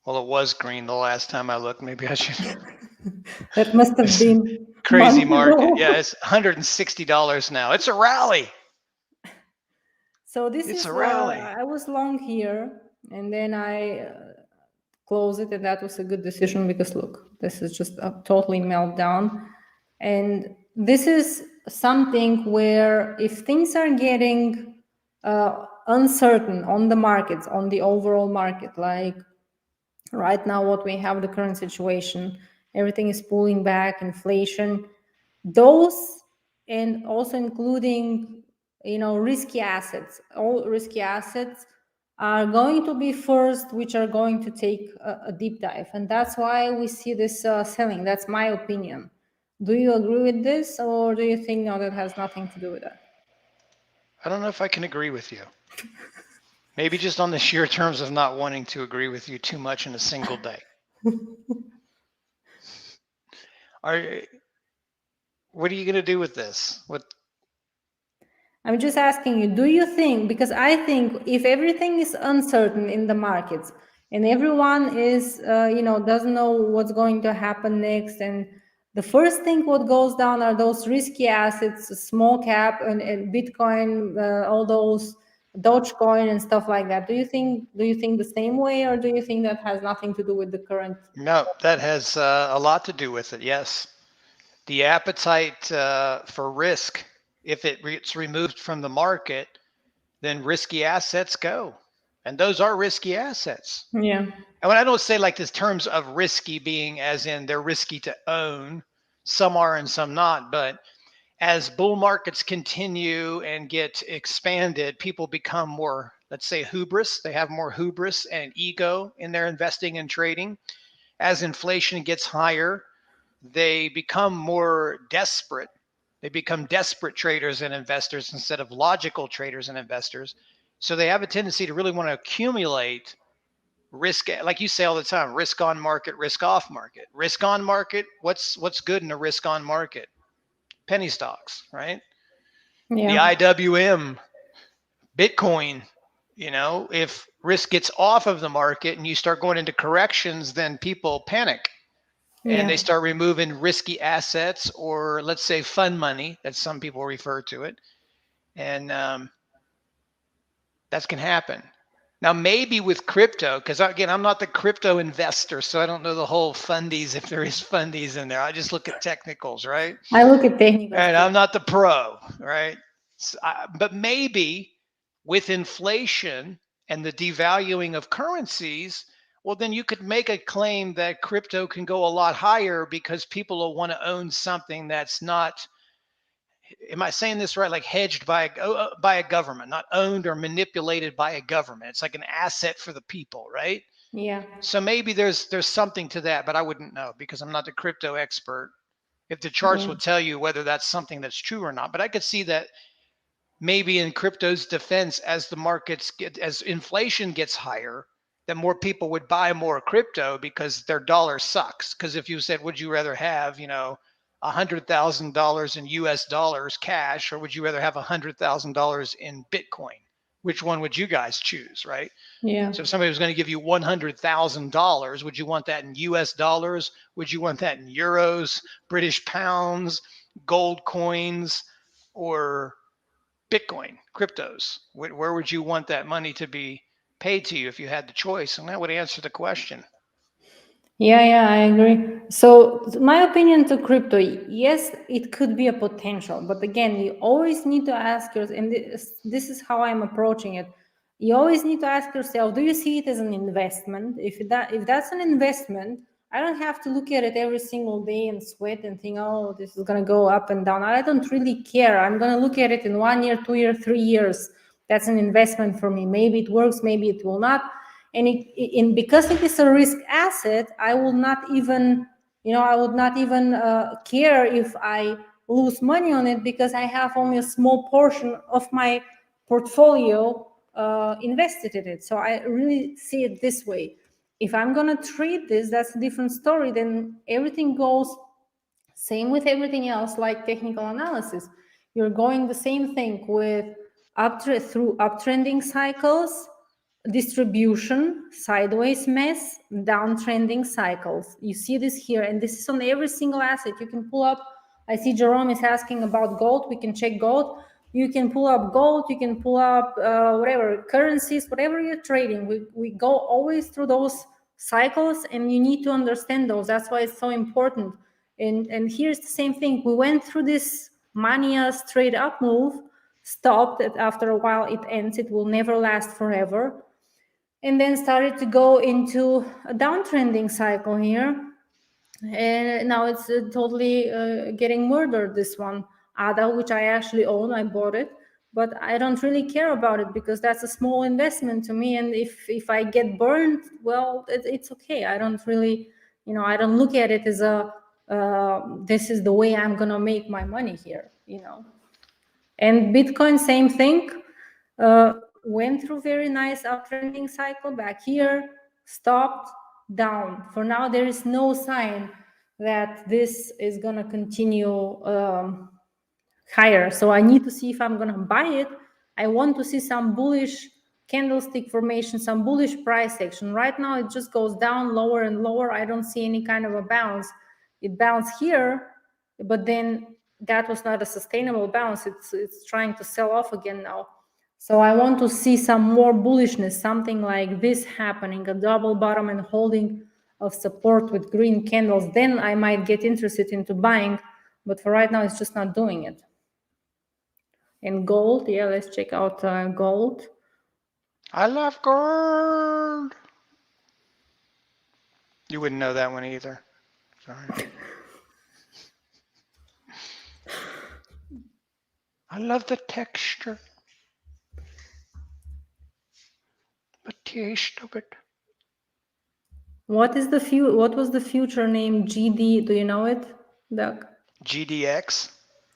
Well, it was green the last time I looked. Maybe I should. That must have been Crazy months market. ago. Yeah, it's $160 now. It's a rally. So this It's is, a rally. I was long here, and then I close it, and that was a good decision because look, this is just a totally meltdown. And this is something where if things are getting uncertain on the markets, on the overall market, like right now what we have, the current situation, everything is pulling back, inflation, those, and also including risky assets, all risky assets are going to be first, which are going to take a deep dive, and that's why we see this selling. That's my opinion. Do you agree with this, or do you think no, that has nothing to do with that? I don't know if I can agree with you. Maybe just on the sheer terms of not wanting to agree with you too much in a single day. What are you going to do with this? I'm just asking you, do you think, because I think if everything is uncertain in the markets and everyone is, doesn't know what's going to happen next, and the first thing what goes down are those risky assets, small cap and Bitcoin, all those Dogecoin and stuff like that. Do you think the same way, or do you think that has nothing to do with the current? No, that has a lot to do with it. Yes. The appetite for risk, if it's removed from the market, then risky assets go. And those are risky assets. Yeah. And when I don't say like this terms of risky being as in they're risky to own, some are and some not, but as bull markets continue and get expanded, people become more let's say, hubris. They have more hubris and ego in their investing and trading. As inflation gets higher, they become more desperate. They become desperate traders and investors instead of logical traders and investors. So they have a tendency to really want to accumulate risk, like you say all the time, risk on market, risk off market. Risk on market, what's good in a risk on market? Penny stocks, right? The Yeah. IWM, Bitcoin. If risk gets off of the market and you start going into corrections, then people panic and they Yeah. start removing risky assets, or let's say fund money, that some people refer to it. And that can happen. Now, maybe with crypto, because again, I'm not the crypto investor, so I don't know the whole fundies, if there is fundies in there. I just look at technicals, right? I look at technicals And too. I'm not the pro, right? But maybe with inflation and the devaluing of currencies, well, then you could make a claim that crypto can go a lot higher because people will want to own something that's not, am I saying this right? Like hedged by a government, not owned or manipulated by a government. It's like an asset for the people, right? Yeah. So maybe there's something to that, but I wouldn't know because I'm not the crypto expert. If the charts Yeah. will tell you whether that's something that's true or not, but I could see that maybe in crypto's defense, as inflation gets higher, that more people would buy more crypto because their dollar sucks. Because if you said, would you rather have, $100,000 in US dollars cash, or would you rather have $100,000 in Bitcoin? Which one would you guys choose, right? Yeah. So if somebody was going to give you $100,000, would you want that in US dollars? Would you want that in euros, British pounds, gold coins, or Bitcoin, cryptos? Where would you want that money to be paid to you if you had the choice? And that would answer the question. Yeah, I agree. So, my opinion to crypto, yes, it could be a potential, but again, you always need to ask yourself, and this is how I'm approaching it. You always need to ask yourself, do you see it as an investment? If that's an investment, I don't have to look at it every single day and sweat and think, oh, this is gonna go up and down. I don't really care. I'm gonna look at it in 1 year, 2 year, 3 years. That's an investment for me. Maybe it works, maybe it will not, and because it is a risk asset, I will not even, I would not even care if I lose money on it, because I have only a small portion of my portfolio invested in it. So I really see it this way. If I'm going to trade this, that's a different story. Then everything goes same with everything else, like technical analysis. You're going the same thing with through uptrending cycles, distribution, sideways mess, downtrending cycles. You see this here, and this is on every single asset. You can pull up. I see Jerome is asking about gold. We can check gold. You can pull up gold. You can pull up whatever currencies, whatever you're trading. We go always through those cycles, and you need to understand those. That's why it's so important. And here's the same thing. We went through this mania straight up move, stopped it after a while, it ends, it will never last forever, and then started to go into a downtrending cycle here, and now it's totally getting murdered, this one. Ada, which I actually own, I bought it, but I don't really care about it because that's a small investment to me, and if I get burned, well, it's okay. I don't really, I don't look at it as a this is the way I'm gonna make my money here. And Bitcoin, same thing. Went through very nice uptrending cycle back here, stopped, down. For now, there is no sign that this is gonna continue higher. So I need to see if I'm gonna buy it. I want to see some bullish candlestick formation, some bullish price action. Right now, it just goes down lower and lower. I don't see any kind of a bounce. It bounced here, but then that was not a sustainable bounce. It's trying to sell off again now. So I want to see some more bullishness, something like this happening, a double bottom and holding of support with green candles. Then I might get interested into buying, but for right now, it's just not doing it. And gold, yeah, let's check out gold. I love gold. You wouldn't know that one either. Sorry. I love the texture. Okay, stupid. What was the future name? GD? Do you know it, Doug? GDX.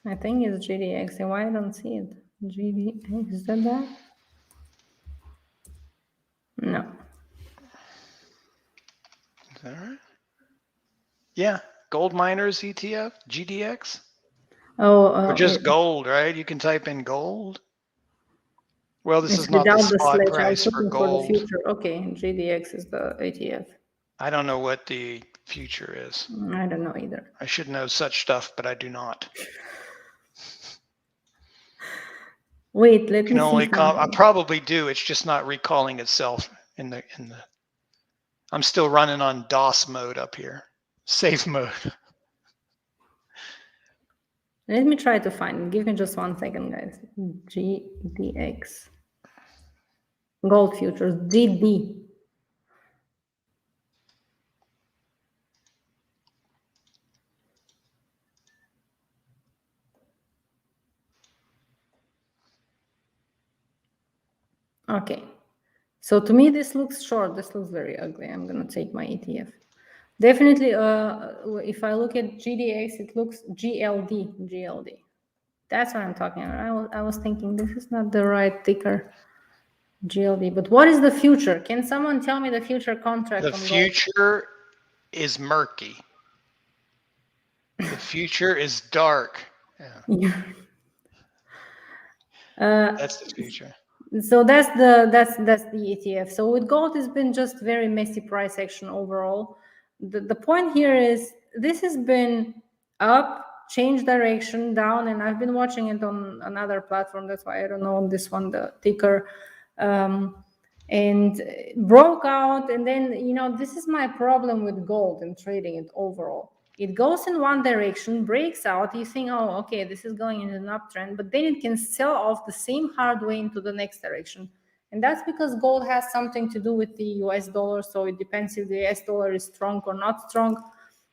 I think it's GDX. And why I don't see it? GDX, is that? No. Is that right? Yeah, gold miners ETF, GDX. Oh, Or just gold, right? You can type in gold. Well, this it's is not the without the spot slash. I was price for looking for the gold. future. Okay, GDX is the ETF. I don't know what the future is. I don't know either. I should know such stuff, but I do not. Wait, let me see. I probably do. It's just not recalling itself in the. I'm still running on DOS mode up here, safe mode. Let me try to find it. Give me just 1 second, guys. GDX. Gold futures. GD. Okay. So to me, this looks short. This looks very ugly. I'm going to take my ETF. Definitely, if I look at GDX, it looks GLD. That's what I'm talking about. I was thinking this is not the right ticker, GLD. But what is the future? Can someone tell me the future contract? The future is murky. The future is dark. Yeah. That's the future. So that's the ETF. So with gold, it's been just very messy price action overall. The point here is this has been up, change direction, down, and I've been watching it on another platform. That's why I don't know on this one the ticker, and broke out. And then this is my problem with gold and trading it overall. It goes in one direction, breaks out, you think, oh, okay, this is going in an uptrend, but then it can sell off the same hard way into the next direction. And that's because gold has something to do with the US dollar. So it depends if the US dollar is strong or not strong.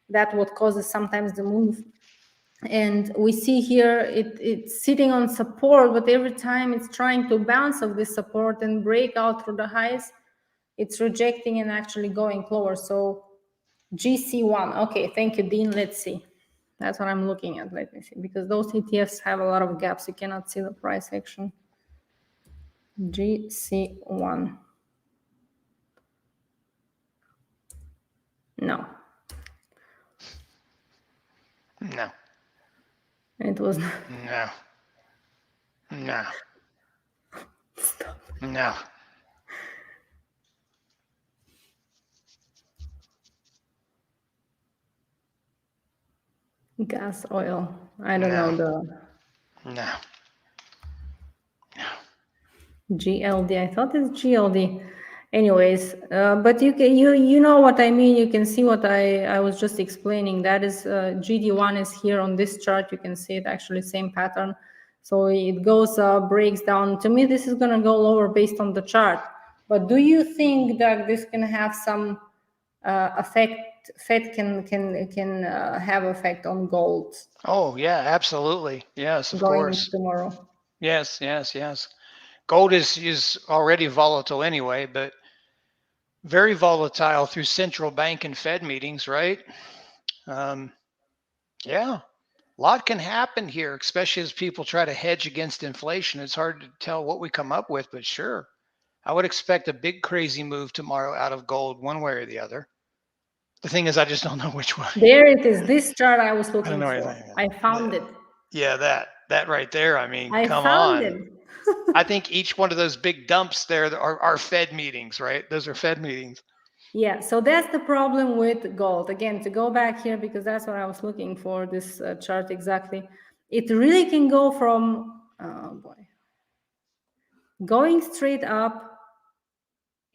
That's what causes sometimes the move. And we see here it's sitting on support, but every time it's trying to bounce off this support and break out through the highs, it's rejecting and actually going lower. So GC1. Okay, thank you, Dean. Let's see. That's what I'm looking at. Let me see, because those ETFs have a lot of gaps. You cannot see the price action. GC1. No. No. It was No. No. Stop. No. Gas, oil. I don't know the. No. GLD. I thought it's GLD. Anyways, but you know what I mean. You can see what I was just explaining. That is GD1 is here on this chart. You can see it actually same pattern. So it goes up, breaks down. To me, this is going to go lower based on the chart. But do you think that this can have some effect? Fed can have effect on gold? Oh yeah, absolutely. Yes, of course. Tomorrow. Yes. Gold is already volatile anyway, but very volatile through central bank and Fed meetings, right? Yeah, a lot can happen here, especially as people try to hedge against inflation. It's hard to tell what we come up with, but sure, I would expect a big crazy move tomorrow out of gold, one way or the other. The thing is, I just don't know which one. There it is. This chart I was looking for. Anything. I found it. Yeah, that right there. I mean, come found on. It. I think each one of those big dumps there are Fed meetings, right? Those are Fed meetings. Yeah, so that's the problem with gold. Again, to go back here, because that's what I was looking for, this chart exactly. It really can go from, oh boy, going straight up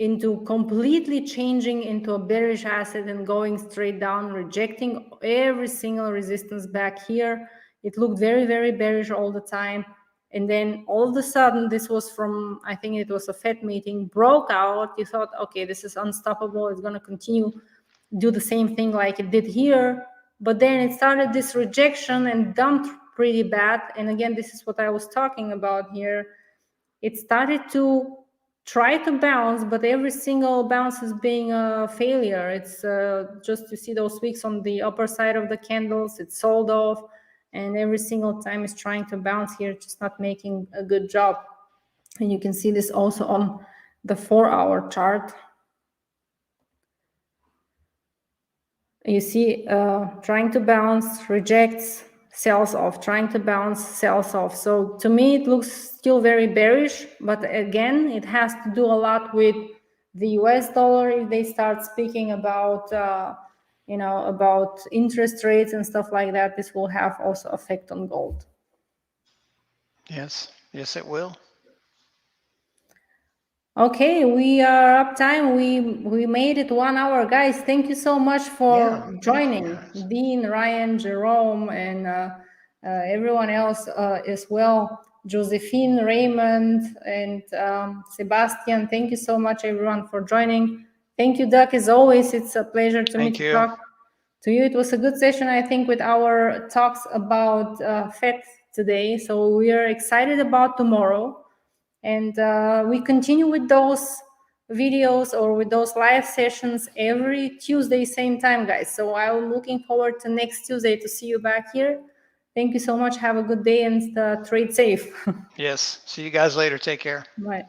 into completely changing into a bearish asset and going straight down, rejecting every single resistance back here. It looked very, very bearish all the time. And then all of a sudden, this was from, I think it was a Fed meeting, broke out. You thought, okay, this is unstoppable. It's going to continue, do the same thing like it did here. But then it started this rejection and dumped pretty bad. And again, this is what I was talking about here. It started to try to bounce, but every single bounce is being a failure. It's just, you see those wicks on the upper side of the candles, it's sold off, and every single time it's trying to bounce here, just not making a good job. And you can see this also on the 4-hour chart. You see trying to bounce, rejects, sells off, trying to bounce, sells off. So to me, it looks still very bearish, but again, it has to do a lot with the US dollar. If they start speaking about, about interest rates and stuff like that, this will have also effect on gold. Yes, it will. Okay, we are up time. We made it 1 hour, guys. Thank you so much for joining, Dean, Ryan, Jerome, and everyone else as well. Josephine, Raymond, and Sebastian. Thank you so much, everyone, for joining. Thank you, Doug. As always, it's a pleasure to meet you. Talk to you. It was a good session, I think, with our talks about Fed today. So we are excited about tomorrow. And we continue with those videos or with those live sessions every Tuesday, same time, guys. So I'm looking forward to next Tuesday to see you back here. Thank you so much. Have a good day and trade safe. Yes. See you guys later. Take care. Bye.